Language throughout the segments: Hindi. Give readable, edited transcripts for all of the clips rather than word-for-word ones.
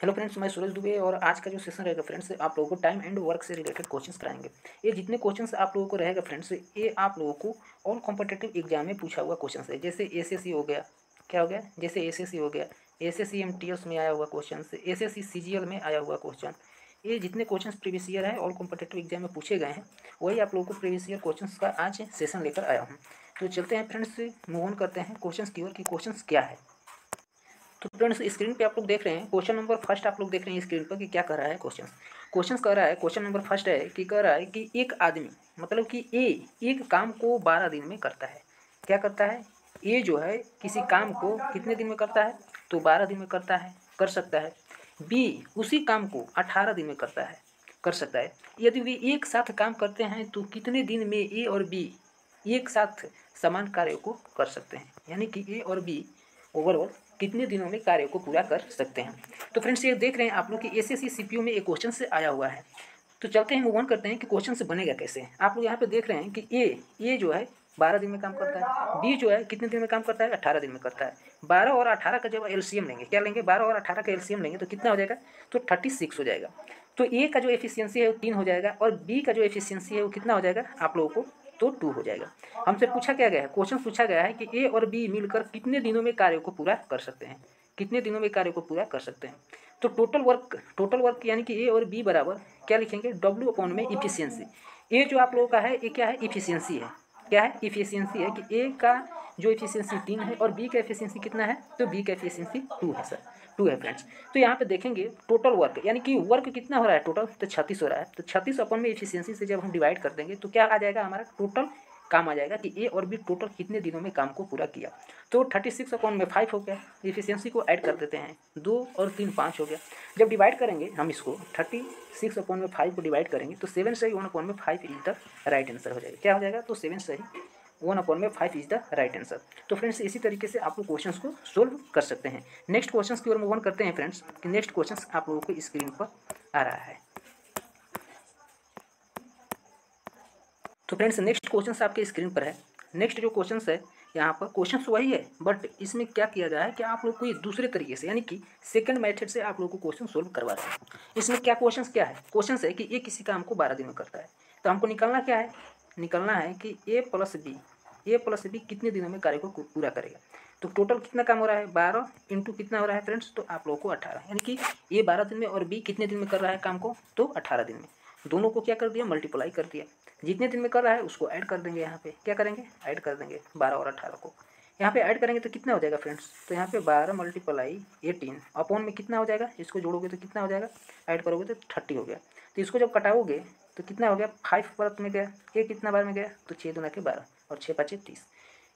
हेलो फ्रेंड्स, मैं सूरज दुबे और आज का जो सेशन रहेगा फ्रेंड्स, आप लोगों को टाइम एंड वर्क से रिलेटेड क्वेश्चंस कराएंगे। ये जितने क्वेश्चंस आप लोगों को रहेगा फ्रेंड्स, ये आप लोगों को ऑल कॉम्पिटिटिव एग्जाम में पूछा हुआ क्वेश्चंस है। जैसे एसएससी हो गया, क्या हो गया, जैसे एसएससी हो गया, एसएससी एमटीएस में आया हुआ क्वेश्चन, एसएससी सीजीएल में आया हुआ क्वेश्चन, ये जितने क्वेश्चन प्रीवियस ईयर है ऑल कॉम्पिटिटिव एग्जाम में पूछे गए हैं, वही आप लोगों को प्रीवियस ईयर क्वेश्चन का आज सेशन लेकर आया हूँ। तो चलते हैं फ्रेंड्स, मूव ऑन करते हैं क्वेश्चन की ओर कि क्वेश्चन क्या है। तो फ्रेंड्स, स्क्रीन पे आप लोग देख रहे हैं क्वेश्चन नंबर फर्स्ट, आप लोग देख रहे हैं स्क्रीन पर कि क्या कर रहा है क्वेश्चन कह रहा है, क्वेश्चन नंबर फर्स्ट है कि कह रहा है कि एक आदमी मतलब कि ए एक काम को 12 दिन में करता है। क्या करता है? ए जो है किसी काम को कितने दिन में करता है? तो 12 दिन में करता है, कर सकता है। बी उसी काम को 18 दिन में करता है, कर सकता है। यदि वे एक साथ काम करते हैं तो कितने दिन में ए और बी एक साथ समान कार्य को कर सकते हैं, यानी कि ए और बी ओवरऑल कितने दिनों में कार्य को पूरा कर सकते हैं। तो फ्रेंड्स, ये देख रहे हैं आप लोग कि एसएससी सीपीयू में एक क्वेश्चन से आया हुआ है। तो चलते हैं, मूव ऑन करते हैं कि क्वेश्चन से बनेगा कैसे। आप लोग यहाँ पे देख रहे हैं कि ए जो है 12 दिन में काम करता है, बी जो है कितने दिन में काम करता है? 18 दिन में करता है। 12 और 18 का जब एलसीएम लेंगे, क्या लेंगे? 12 और 18 का एलसीएम लेंगे तो कितना हो जाएगा? तो 36 हो जाएगा। तो ए का जो एफिशिएंसी है वो 3 हो जाएगा और बी का जो एफिशिएंसी है वो कितना हो जाएगा आप लोगों को? तो 2 हो जाएगा। हमसे पूछा क्या गया है, क्वेश्चन पूछा गया है कि ए और बी मिलकर कितने दिनों में कार्य को पूरा कर सकते हैं, कितने दिनों में कार्य को पूरा कर सकते हैं। तो टोटल वर्क यानी कि ए और बी बराबर क्या लिखेंगे? डब्ल्यू अपॉन में इफिशियंसी। ए जो आप लोगों का है ये क्या है? इफिशियंसी है। क्या है? इफिशियंसी है कि ए का जो एफिशिएंसी 3 है और बी का एफिशिएंसी कितना है? तो बी का एफिशिएंसी 2 है सर, 2 है फ्रेंड्स। तो यहाँ पे देखेंगे टोटल वर्क यानी कि वर्क कितना हो रहा है टोटल? तो 36 हो रहा है। तो 36 अपन में एफिशिएंसी से जब हम डिवाइड कर देंगे तो क्या आ जाएगा? हमारा टोटल काम आ जाएगा कि ए और बी टोटल कितने दिनों में काम को पूरा किया। तो 36 अपॉन में 5 हो गया। एफिशिएंसी को ऐड कर देते हैं, 2 और 3 5 हो गया। जब डिवाइड करेंगे हम इसको 36 अपॉन में 5 को डिवाइड करेंगे तो 7 सही 1 अपॉन में 5 इज द राइट आंसर हो जाएगा। क्या हो जाएगा? तो 7 सही 1 अपॉन में 5 इज द राइट आंसर। तो फ्रेंड्स, इसी तरीके से आप लोग क्वेश्चंस को सोल्व कर सकते हैं। नेक्स्ट क्वेश्चंस की ओर मूव ऑन करते हैं फ्रेंड्स कि नेक्स्ट क्वेश्चंस आप लोगों को स्क्रीन पर आ रहा है। तो फ्रेंड्स, नेक्स्ट क्वेश्चंस आपके स्क्रीन पर है। नेक्स्ट जो क्वेश्चंस है यहाँ पर क्वेश्चंस वही है, बट इसमें क्या किया गया है कि आप लोग को दूसरे तरीके से यानी कि सेकंड मेथड से आप लोग को क्वेश्चन सोल्व करवा रहे हैं। इसमें क्या क्वेश्चंस क्या है? क्वेश्चंस है कि ए किसी काम को 12 दिन में करता है। तो हमको निकालना क्या है? निकालना है कि ए प्लस बी कितने दिनों में कार्य को पूरा करेगा। तो टोटल कितना काम हो रहा है? 12 इंटू कितना हो रहा है फ्रेंड्स? तो आप लोगों को 18, यानी कि ए 12 दिन में और बी कितने दिन में कर रहा है काम को? तो 18 दिन में। दोनों को क्या कर दिया? मल्टीप्लाई कर दिया। जितने दिन में कर रहा है उसको ऐड कर देंगे। यहाँ पे क्या करेंगे? ऐड कर देंगे 12 और 18 को। यहाँ पे ऐड करेंगे तो कितना हो जाएगा फ्रेंड्स? तो यहाँ पे 12 मल्टीप्लाई 18 अपॉन में कितना हो जाएगा? इसको जोड़ोगे तो कितना हो जाएगा? ऐड करोगे तो 30 हो गया। तो इसको जब कटाओगे तो कितना हो गया? 5 परत में गया। ये कितना बार में गया? तो 6 दूना के 12 और 6 5 30।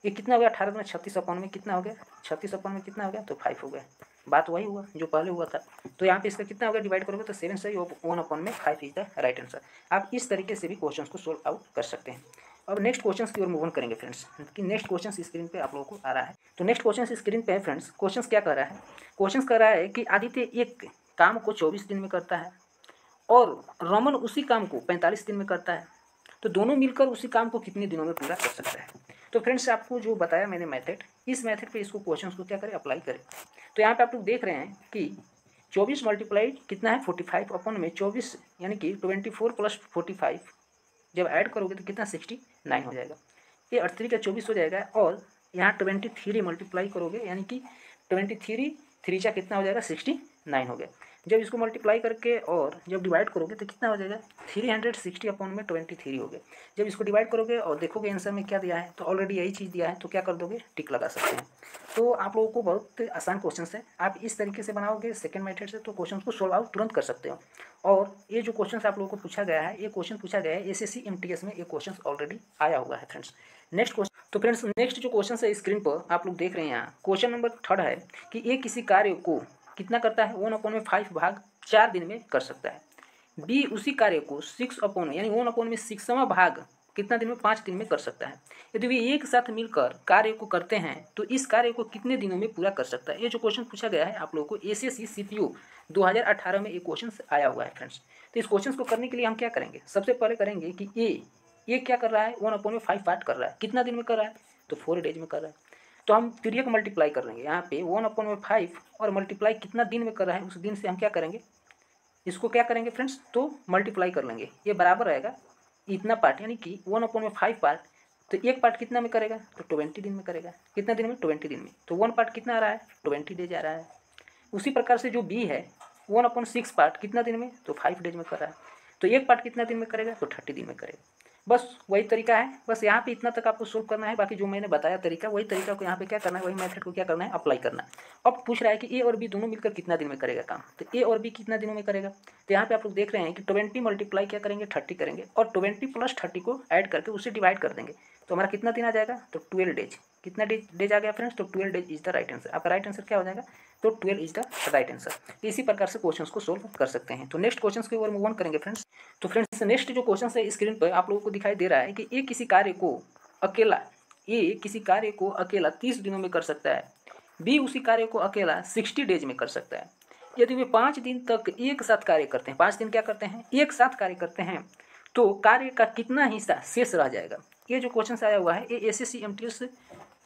ये कितना हो गया? 18 दूना 36 अपॉन में कितना हो गया? 36 अपॉन में कितना हो गया? तो 5 हो गया। बात वही हुआ जो पहले हुआ था। तो यहाँ पे इसका कितना होगा? डिवाइड करोगे तो 7 सही 1 अपॉन में 5 इज द राइट आंसर। आप इस तरीके से भी क्वेश्चन को सोल्व आउट कर सकते हैं। अब नेक्स्ट क्वेश्चन की ओर मूव ऑन करेंगे फ्रेंड्स कि नेक्स्ट क्वेश्चन स्क्रीन पे आप लोगों को आ रहा है। तो नेक्स्ट क्वेश्चन स्क्रीन पे है फ्रेंड्स। क्वेश्चन क्या कर रहा है? क्वेश्चन कर रहा है कि आदित्य एक काम को 24 दिन में करता है और रमन उसी काम को 45 दिन में करता है। तो दोनों मिलकर उसी काम को कितने दिनों में पूरा कर सकता है। तो फ्रेंड्स, आपको जो बताया मैंने मेथड, इस मेथड पे इसको क्वेश्चन को क्या करें? अप्लाई करें। तो यहाँ पे आप लोग देख रहे हैं कि 24 मल्टीप्लाइड कितना है? 45 अपॉन में 24 यानी कि 24 प्लस 45 जब ऐड करोगे तो कितना? 69 हो जाएगा। ये 38 का 24 हो जाएगा और यहाँ 23 मल्टीप्लाई करोगे यानी कि 23 3 का कितना हो जाएगा? 69 हो गया। जब इसको मल्टीप्लाई करके और जब डिवाइड करोगे तो कितना हो जाएगा? 360 अपॉन में 23 हो गया। जब इसको डिवाइड करोगे और देखोगे आंसर में क्या दिया है, तो ऑलरेडी यही चीज़ दिया है, तो क्या कर दोगे? टिक लगा सकते हैं। तो आप लोगों को बहुत आसान क्वेश्चन है। आप इस तरीके से बनाओगे सेकंड मेथड से तो क्वेश्चन को सोल्व आउट तुरंत कर सकते हो। और ये जो क्वेश्चन आप लोगों को पूछा गया है, ये क्वेश्चन पूछा गया है एसएससी एमटीएस में, ये क्वेश्चन ऑलरेडी आया हुआ है फ्रेंड्स। नेक्स्ट क्वेश्चन, तो फ्रेंड्स नेक्स्ट जो क्वेश्चन है स्क्रीन पर आप लोग देख रहे हैं यहाँ, क्वेश्चन नंबर 3 है कि ये किसी कार्य को कितना करता है? 1 अपॉन में 5 भाग 4 दिन में कर सकता है। बी उसी कार्य को 6 अपॉन यानी 1 अपॉन में 6वां भाग कितना दिन में? 5 दिन में कर सकता है। यदि वे एक साथ मिलकर कार्य को करते हैं तो इस कार्य को कितने दिनों में पूरा कर सकता है। ये जो क्वेश्चन पूछा गया है आप लोगों को एसएससी सीपीयू 2018 में ये क्वेश्चन आया हुआ है फ्रेंड्स। तो इस क्वेश्चन को करने के लिए हम क्या करेंगे? सबसे पहले करेंगे कि ए क्या कर रहा है? 1 अपॉन में 5 पार्ट कर रहा है। कितना दिन में कर रहा है? तो 4 डेज में कर रहा है। तो हम त्रियक मल्टीप्लाई कर लेंगे। यहाँ पे 1/5 और मल्टीप्लाई कितना दिन में कर रहा है उस दिन से हम क्या करेंगे, इसको क्या करेंगे फ्रेंड्स, तो मल्टीप्लाई कर लेंगे। ये बराबर रहेगा इतना पार्ट, यानी कि 1/5 पार्ट, तो एक पार्ट कितना में करेगा, तो 20 दिन में करेगा। कितना दिन में, 20 दिन में। तो 1 पार्ट कितना आ रहा है, 20 डेज आ रहा है। उसी प्रकार से जो बी है 1/6 पार्ट कितना दिन में, तो 5 डेज में कर रहा है। तो एक पार्ट कितना दिन में करेगा, तो 30 दिन में करेगा। बस वही तरीका है, बस यहाँ पे इतना तक आपको सोल्व करना है। बाकी जो मैंने बताया तरीका, वही तरीका को यहाँ पे क्या करना है, वही मेथड को क्या करना है, अप्लाई करना है। अब पूछ रहा है कि ए और बी दोनों मिलकर कितना दिन में करेगा काम, तो ए और बी कितना दिनों में करेगा। तो यहाँ पे आप लोग देख रहे हैं कि 20 मल्टीप्लाई क्या करेंगे, 30 करेंगे, और 20 + 30 को ऐड करके उससे डिवाइड कर देंगे। तो हमारा कितना दिन आ जाएगा, तो 12 डेज। कितना डेज आ गया फ्रेंड्स, तो 12 days is the right answer. आपका राइट आंसर क्या हो जाएगा, तो 12 इज द राइट आंसर। इसी प्रकार से क्वेश्चन को सोल्व कर सकते हैं। तो नेक्स्ट क्वेश्चन की ओर मूव ऑन करेंगे फ्रेंड्स। तो फ्रेंड्स नेक्स्ट जो क्वेश्चन है स्क्रीन पर आप लोगों को दिखाई दे रहा है कि ए किसी कार्य को अकेला 30 दिनों में कर सकता है, बी उसी कार्य को अकेला 60 डेज में कर सकता है। यदि वे 5 दिन तक एक साथ कार्य करते हैं, 5 दिन क्या करते हैं, एक साथ कार्य करते हैं, तो कार्य का कितना हिस्सा शेष रह जाएगा। ये जो क्वेश्चन आया हुआ है ये SSC MTS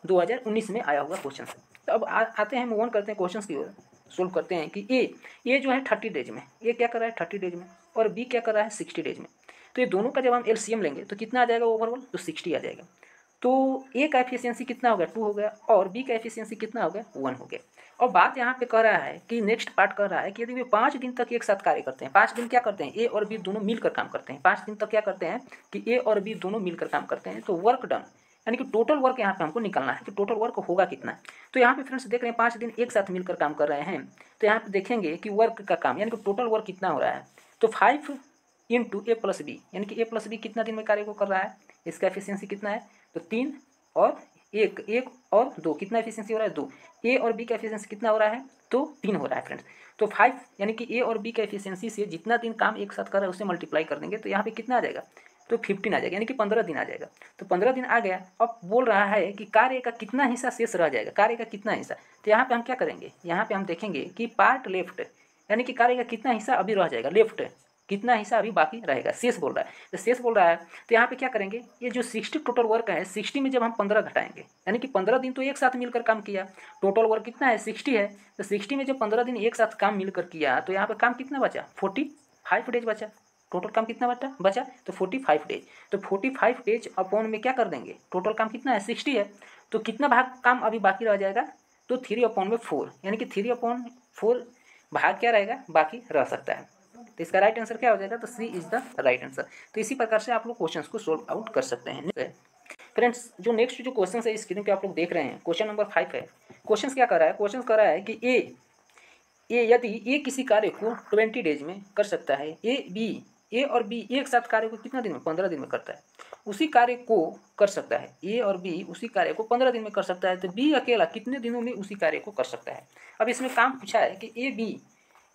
2019 में आया हुआ क्वेश्चन है। तो अब आते हैं, मूव ऑन करते हैं क्वेश्चन की ओर, सोल्व करते हैं कि ए जो है 30 डेज में, ये क्या कर रहा है 30 डेज में, और बी क्या कर रहा है 60 डेज में। तो ये दोनों का जब हम LCM लेंगे तो कितना आ जाएगा ओवरऑल, तो 60 आ जाएगा। तो ए का एफिशिएंसी कितना हो गया, 2 हो गया, और बी का एफिशिएंसी कितना हो गया, 1 हो गया। और बात यहाँ पे कह रहा है कि नेक्स्ट पार्ट कह रहा है कि यदि वे 5 दिन तक एक साथ कार्य करते हैं, 5 दिन क्या करते हैं, ए और बी दोनों मिलकर काम करते हैं, 5 दिन तक क्या करते हैं कि ए और बी दोनों मिलकर काम करते हैं, तो वर्क डन, यानी कि टोटल वर्क यहाँ पे हमको निकालना है कि टोटल वर्क होगा कितना। तो यहाँ पे फ्रेंड्स देख रहे हैं 5 दिन एक साथ मिलकर काम कर रहे हैं, तो यहाँ पे देखेंगे कि वर्क का काम यानी कि टोटल वर्क कितना हो रहा है, तो 5 × A + B, यानी कि A + B कितना दिन में कार्य को कर रहा है, इसका एफिशिएंसी कितना है, तो 3 और 1 और 2, कितना एफिशिएंसी हो रहा है, 2। ए और बी का एफिशिएंसी कितना हो रहा है, तो 3 हो रहा है फ्रेंड्स। तो 5 यानी कि ए और बी का एफिशिएंसी से जितना दिन काम एक साथ कर रहा है उससे मल्टीप्लाई कर देंगे, तो यहाँ पे कितना आ जाएगा, तो 15 आ जाएगा, यानी कि 15 दिन आ जाएगा। तो 15 दिन आ गया। अब बोल रहा है कि कार्य का कितना हिस्सा शेष रह जाएगा, कार्य का कितना हिस्सा। तो यहाँ पे हम क्या करेंगे, यहाँ पे हम देखेंगे कि पार्ट लेफ्ट, यानी कि कार्य का कितना हिस्सा अभी रह जाएगा, लेफ्ट कितना हिस्सा अभी बाकी रहेगा, शेष बोल रहा है। तो शेष बोल रहा है तो यहाँ पे क्या करेंगे, ये जो 60 टोटल वर्क है, 60 में जब हम 15 घटाएंगे, यानी कि 15 दिन तो एक साथ मिलकर काम किया, टोटल वर्क कितना है 60 है, तो 60 में जब 15 दिन एक साथ काम मिलकर किया तो यहाँ पर काम कितना बचा, 45 डेज बचा। टोटल काम कितना बचा, तो 45 डेज। तो 45 डेज अपॉन में क्या कर देंगे, टोटल काम कितना है 60 है, तो कितना भाग काम अभी बाकी रह जाएगा, तो 3/4, यानी कि 3/4 भाग क्या रहेगा, बाकी रह सकता है। तो इसका राइट आंसर क्या हो जाएगा, तो सी इज द राइट आंसर। तो इसी प्रकार से आप लोग क्वेश्चंस को सोल्व आउट कर सकते हैं। फ्रेंड्स जो नेक्स्ट जो क्वेश्चन है स्क्रीन पे आप लोग देख रहे हैं, क्वेश्चन नंबर 5 है। क्वेश्चन क्या कर रहा है, क्वेश्चन कर रहा है कि यदि ए किसी कार्य को 20 डेज में कर सकता है, ए और बी एक साथ कार्य को कितना दिन में, 15 दिन में करता है, उसी कार्य को कर सकता है, ए और बी उसी कार्य को 15 दिन में कर सकता है, तो बी अकेला कितने दिनों में उसी कार्य को कर सकता है। अब इसमें काम पूछा है कि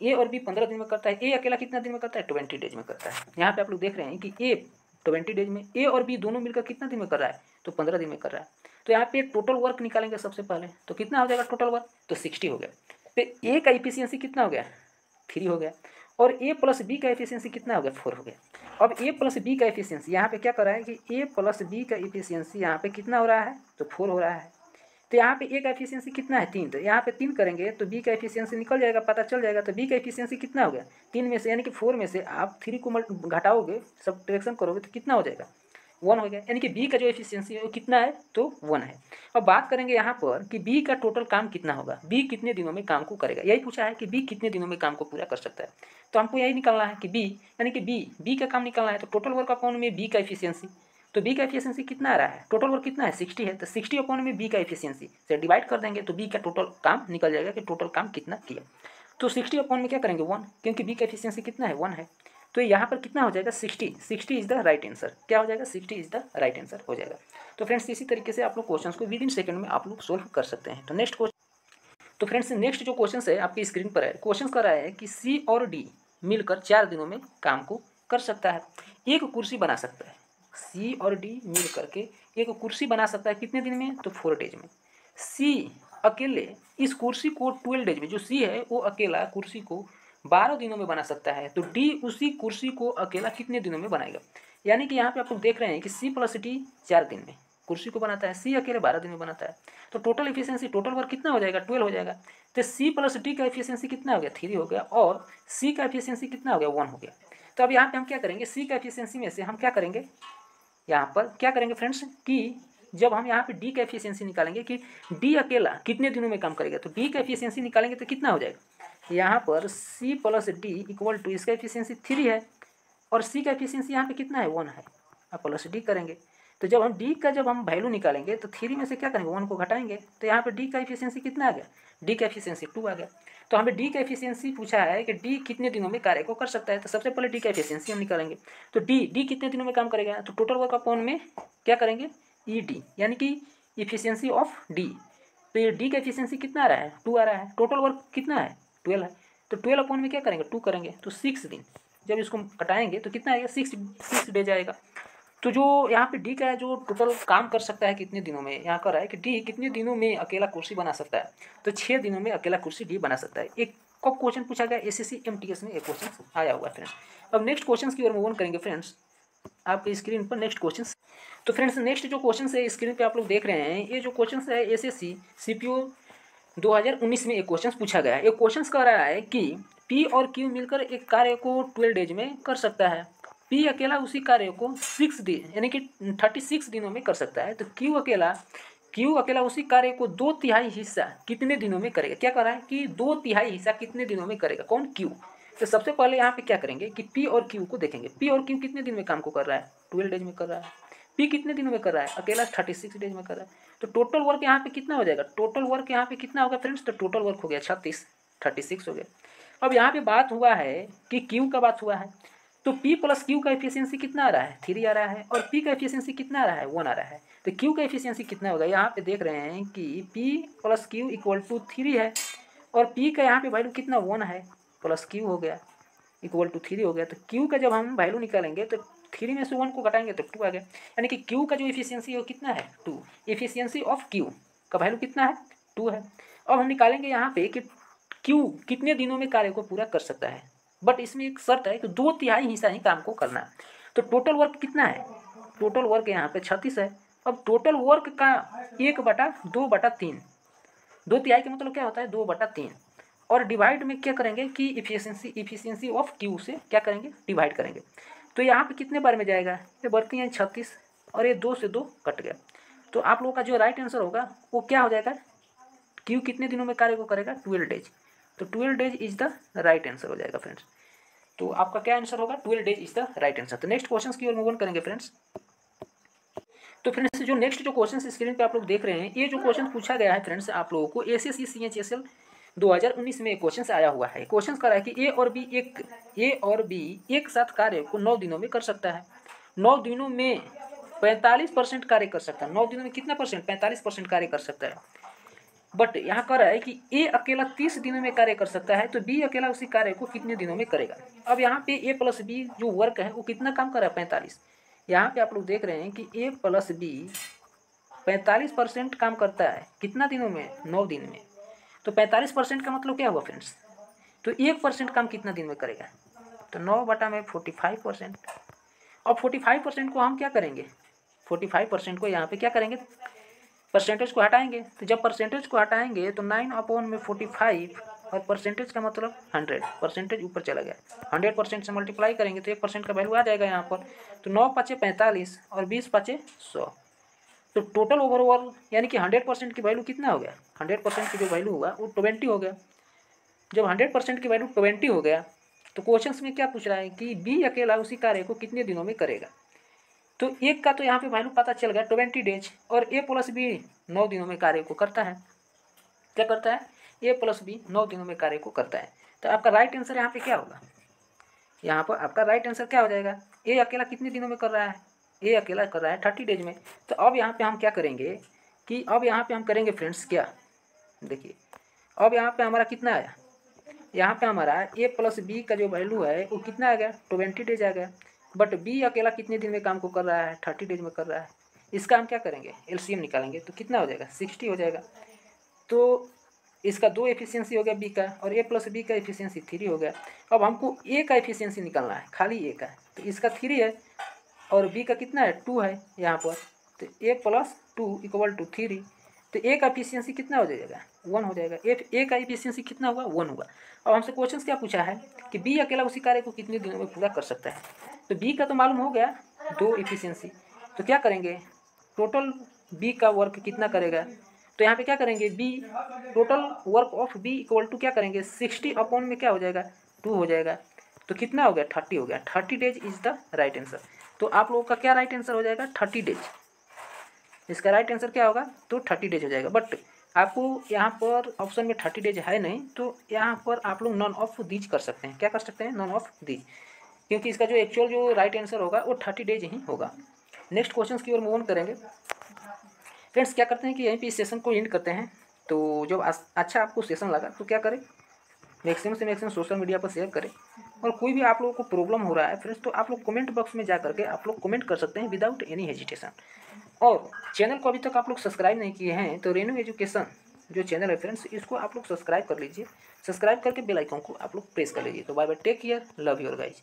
ए और बी 15 दिन में करता है, ए अकेला कितना दिन में करता है, 20 डेज में करता है। यहाँ पे आप लोग देख रहे हैं कि ए 20 डेज में, ए और बी दोनों मिलकर कितना दिन में कर रहा है, तो 15 दिन में कर रहा है। तो यहाँ पे टोटल वर्क निकालेंगे सबसे पहले, तो कितना हो जाएगा टोटल वर्क, तो 60 हो गया। फिर ए का एफिशिएंसी कितना हो गया, 3 हो गया, और ए + बी का एफिशिएंसी कितना हो गया, 4 हो गया। अब ए + बी का एफिशिएंसी यहाँ पे क्या कर रहा है कि ए + बी का एफिशिएंसी यहाँ पे कितना हो रहा है, तो 4 हो रहा है। तो यहाँ पे ए का एफिशिएंसी कितना है, 3, तो यहाँ पे 3 करेंगे तो बी का एफिशिएंसी निकल जाएगा, पता चल जाएगा। तो बी का एफिशिएंसी कितना हो गया, 3 में से, यानी कि 4 में से आप 3 को घटाओगे, सब्ट्रैक्शन करोगे तो कितना हो जाएगा, 1 हो गया। यानी कि बी का जो एफिशिएंसी है वो कितना है, तो 1 है। अब बात करेंगे यहाँ पर कि बी का टोटल काम कितना होगा, बी कितने दिनों में काम को करेगा, यही पूछा है कि बी कितने दिनों में काम को पूरा कर सकता है। तो हमको यही निकालना है कि बी, यानी कि बी का काम निकालना है, तो टोटल वर्क अपॉन में बी का एफिशिएंसी, तो बी का एफिशिएंसी कितना आ रहा है, टोटल वर्क कितना है 60 है, तो 60 अपॉन में बी का एफिशिएंसी से डिवाइड कर देंगे तो बी का टोटल काम निकल जाएगा कि टोटल काम कितना किया। तो 60 अपॉन में क्या करेंगे 1, क्योंकि बी का एफिशिएंसी कितना है 1 है। तो यहाँ पर कितना हो जाएगा 60 इज द राइट आंसर। क्या हो जाएगा 60 इज द राइट आंसर हो जाएगा। तो फ्रेंड्स इसी तरीके से आप लोग क्वेश्चन को विद इन सेकंड में आप लोग सोल्व कर सकते हैं। तो नेक्स्ट क्वेश्चन, तो फ्रेंड्स नेक्स्ट जो क्वेश्चन है आपकी स्क्रीन पर है, क्वेश्चन कर रहा है कि सी और डी मिलकर 4 दिनों में काम को कर सकता है, एक कुर्सी बना सकता है। सी और डी मिल करके एक कुर्सी बना सकता है कितने दिन में, तो 4 डेज में। सी अकेले इस कुर्सी को 12 डेज में, जो सी है वो अकेला कुर्सी को 12 दिनों में बना सकता है, तो डी उसी कुर्सी को अकेला कितने दिनों में बनाएगा। यानी कि यहाँ पे आप लोग देख रहे हैं कि सी + डी 4 दिन में, कुर्सी को बनाता है, सी अकेले 12 दिन में बनाता है। तो टोटल एफिशिएंसी, टोटल वर्क कितना हो जाएगा, 12 हो जाएगा। तो सी प्लस डी का एफिशिएंसी कितना हो गया, 3 हो गया, और सी का एफिशिएंसी कितना हो गया, 1 हो गया। तो अब यहाँ पे हम क्या करेंगे, सी का एफिशिएंसी में से हम क्या करेंगे, यहाँ पर क्या करेंगे फ्रेंड्स कि जब हम यहाँ पे डी का एफिशिएंसी निकालेंगे कि डी अकेला कितने दिनों में काम करेगा, तो डी का एफिशिएंसी निकालेंगे तो कितना हो जाएगा, यहाँ पर c plus d equal to इसका एफिशिएंसी 3 है और सी का एफिशिएंसी यहाँ पे कितना है, 1 है। अब प्लस डी करेंगे तो जब हम डी का जब हम वैल्यू निकालेंगे तो 3 में से क्या करेंगे, 1 को घटाएंगे, तो यहाँ पे डी का एफिशिएंसी कितना आ गया, डी का एफिशिएंसी 2 आ गया। तो हमें डी का एफिशिएंसी पूछा है कि डी कितने दिनों में कार्य को कर सकता है, तो सबसे पहले डी का एफिशिएंसी हम निकालेंगे। तो डी कितने दिनों में काम करेगा, तो टोटल वर्क अपॉन में क्या करेंगे, ई डी, यानी कि इफिशियंसी ऑफ डी। तो ये डी का एफिशिएंसी कितना आ रहा है, 2 आ रहा है। टोटल वर्क कितना है, 12 है। तो 12 अपॉन में क्या करेंगे, 2 करेंगे, तो 6 दिन। जब इसको कटाएंगे तो कितना आएगा, 6 डेज आएगा। तो जो यहाँ पे डी का है जो टोटल काम कर सकता है कितने दिनों में, यहाँ कर रहा है कि डी कितने दिनों में अकेला कुर्सी बना सकता है, तो 6 दिनों में अकेला कुर्सी डी बना सकता है। एक कब क्वेश्चन पूछा गया, एसएससी एमटीएस में एक क्वेश्चन आया हुआ है फ्रेंड्स। अब नेक्स्ट क्वेश्चन की ओर मूव ऑन करेंगे फ्रेंड्स, आपकी स्क्रीन पर नेक्स्ट क्वेश्चन। तो फ्रेंड्स नेक्स्ट जो क्वेश्चन है स्क्रीन पे आप लोग देख रहे हैं, ये जो क्वेश्चन है एसएससी सीपीओ 2019 में एक क्वेश्चन पूछा गया है। एक क्वेश्चन कह रहा है कि पी और क्यू मिलकर एक कार्य को 12 डेज में कर सकता है। पी अकेला उसी कार्य को 6 दिन यानी कि 36 दिनों में कर सकता है। तो क्यू अकेला उसी कार्य को 2/3 हिस्सा कितने दिनों में करेगा। क्या कर रहा है कि 2/3 हिस्सा कितने दिनों में करेगा, कौन, क्यू। तो सबसे पहले यहाँ पे क्या करेंगे कि पी और क्यू को देखेंगे। पी और क्यू कितने दिन में काम को कर रहा है, 12 डेज में कर रहा है। पी कितने दिनों में कर रहा है, अकेला 36 डेज में कर रहा है। तो टोटल वर्क यहाँ पे कितना हो जाएगा, टोटल वर्क यहाँ पे कितना होगा फ्रेंड्स, तो टोटल वर्क हो गया 36 हो गया। अब यहाँ पे बात हुआ है कि क्यू का बात हुआ है, तो P प्लस क्यू का एफिशिएंसी कितना आ रहा है, 3 आ रहा है, और P का एफिशिएंसी कितना आ रहा है, 1 आ रहा है। तो Q का एफिशिएंसी कितना होगा, यहाँ पे देख रहे हैं कि P plus q equal to 3 है, और P का यहाँ पे वैल्यू कितना 1 है, प्लस क्यू हो गया इक्वल टू 3 हो गया। तो Q का जब हम वैल्यू निकालेंगे तो 3 में से 1 को घटाएंगे तो 2 आ गया, यानी कि Q का जो एफिशिएंसी है वो कितना है, 2। एफिशिएंसी ऑफ Q का वैल्यू कितना है, 2 है। अब हम निकालेंगे यहाँ पे कि Q कितने दिनों में कार्य को पूरा कर सकता है, बट इसमें एक शर्त है कि 2/3 हिस्सा ही काम को करना है। तो टोटल वर्क कितना है, टोटल वर्क यहाँ पे 36 है। अब टोटल वर्क का 1/2/3, 2/3 का मतलब क्या होता है, 2/3, और डिवाइड में क्या करेंगे कि इफिशियंसी ऑफ क्यू से क्या करेंगे, डिवाइड करेंगे। तो यहाँ पे कितने बार में जाएगा, ये बढ़ती हैं 36, और ये 2 से 2 कट गया। तो आप लोगों का जो राइट आंसर होगा वो क्या हो जाएगा, क्यू कितने दिनों में कार्य को करेगा, 12 डेज। तो 12 days is the right answer हो जाएगा फ्रेंड्स। तो आपका क्या आंसर होगा, 12 days is the right answer. तो नेक्स्ट क्वेश्चन की ओर मूव ऑन करेंगे फ्रेंड्स। तो फ्रेंड्स जो नेक्स्ट जो क्वेश्चन स्क्रीन पे आप लोग देख रहे हैं, ये जो क्वेश्चन पूछा गया है फ्रेंड्स आप लोगों को एसएससी सीएचएसएल 2019 में एक क्वेश्चन आया हुआ है। क्वेश्चन कर रहा है कि ए और बी एक साथ कार्य को 9 दिनों में कर सकता है। 9 दिनों में 45% कार्य कर सकता है। 9 दिनों में कितना परसेंट, 45% कार्य कर सकता है। बट यहाँ कह रहा है कि ए अकेला 30 दिनों में कार्य कर सकता है, तो बी अकेला उसी कार्य को कितने दिनों में करेगा। अब यहाँ पे ए प्लस बी जो वर्क है वो कितना काम कर रहा है, 45। यहाँ पे आप लोग देख रहे हैं कि ए प्लस बी 45% काम करता है, कितना दिनों में, 9 दिन में। तो 45% का मतलब क्या हुआ फ्रेंड्स, तो 1% काम कितना दिन में करेगा, तो 9/45%। और 45% को हम क्या करेंगे, 45% को यहाँ पे क्या करेंगे, परसेंटेज को हटाएंगे। तो जब परसेंटेज को हटाएंगे तो 9/45, और परसेंटेज का मतलब 100, परसेंटेज ऊपर चला गया, 100% से मल्टीप्लाई करेंगे तो 1% का वैल्यू आ जाएगा यहाँ पर। तो 9×5 = 45 और 20×5 = 100। तो टोटल ओवरऑल यानी कि 100% की वैल्यू कितना हो गया, 100% की जो वैल्यू हुआ वो 20 हो गया। जब 100% की वैल्यू 20 हो गया तो क्वेश्चन में क्या पूछ रहा है कि बी अकेला उसी कार्य को कितने दिनों में करेगा। तो एक का तो यहाँ पे वैल्यू पता चल गया 20 डेज, और ए प्लस बी 9 दिनों में कार्य को करता है। क्या करता है, ए प्लस बी 9 दिनों में कार्य को करता है। तो आपका राइट आंसर यहाँ पे क्या होगा, यहाँ पर आपका राइट आंसर क्या हो जाएगा, ए अकेला कितने दिनों में कर रहा है, ए अकेला कर रहा है 30 डेज में। तो अब यहाँ पे हम क्या करेंगे कि अब यहाँ पे हम करेंगे फ्रेंड्स क्या, देखिए अब यहाँ पे हमारा कितना आया, यहाँ पे हमारा ए प्लस बी का जो वैल्यू है वो कितना आ गया, 20 डेज आ गया। बट बी अकेला कितने दिन में काम को कर रहा है, 30 डेज में कर रहा है। इसका हम क्या करेंगे, एलसीएम निकालेंगे तो कितना हो जाएगा, 60 हो जाएगा। तो इसका 2 एफिशिएंसी हो गया बी का, और ए प्लस बी का एफिशिएंसी 3 हो गया। अब हमको ए का एफिशिएंसी निकालना है, खाली ए का, तो इसका 3 है और बी का कितना है, 2 है यहाँ पर। तो 1 + 2 = 3। तो ए का एफिशिएंसी कितना हो जाएगा? 1 हो जाएगा। ए का एफिशिएंसी कितना हुआ? 1 हुआ। अब हमसे क्वेश्चन क्या पूछा है कि बी अकेला उसी कार्य को कितने दिनों में पूरा कर सकता है। तो बी का तो मालूम हो गया 2 एफिशिएंसी। तो क्या करेंगे, टोटल बी का वर्क कितना करेगा, तो यहाँ पे क्या करेंगे, b total work of b equal to क्या करेंगे 60 अपॉन में क्या हो जाएगा 2 हो जाएगा। तो कितना हो गया 30 हो गया। 30 days is the right answer. तो आप लोगों का क्या राइट आंसर हो जाएगा 30 डेज। इसका राइट आंसर क्या होगा तो 30 डेज हो जाएगा। बट आपको यहाँ पर ऑप्शन में 30 डेज है नहीं, तो यहाँ पर आप लोग नॉन ऑफ दीज कर सकते हैं। क्या कर सकते हैं? नॉन ऑफ दीज, क्योंकि इसका जो एक्चुअल जो राइट आंसर होगा वो 30 डेज ही होगा। नेक्स्ट क्वेश्चन की ओर मूव ऑन करेंगे। फ्रेंड्स क्या करते हैं कि यहीं पे इस सेशन को एंड करते हैं। तो जब अच्छा आपको सेशन लगा तो क्या करें, मैक्सिमम से मैक्सिमम सोशल मीडिया पर शेयर करें। और कोई भी आप लोगों को प्रॉब्लम हो रहा है फ्रेंड्स, तो आप लोग कमेंट बॉक्स में जा करके आप लोग कमेंट कर सकते हैं विदाउट एनी हेजिटेशन। और चैनल को अभी तक आप लोग सब्सक्राइब नहीं किए हैं तो रेनू एजुकेशन जो चैनल है फ्रेंड्स, इसको आप लोग सब्सक्राइब कर लीजिए। सब्सक्राइब करके बेल आइकन को आप लोग प्रेस कर लीजिए। तो bye bye, take care, love you guys.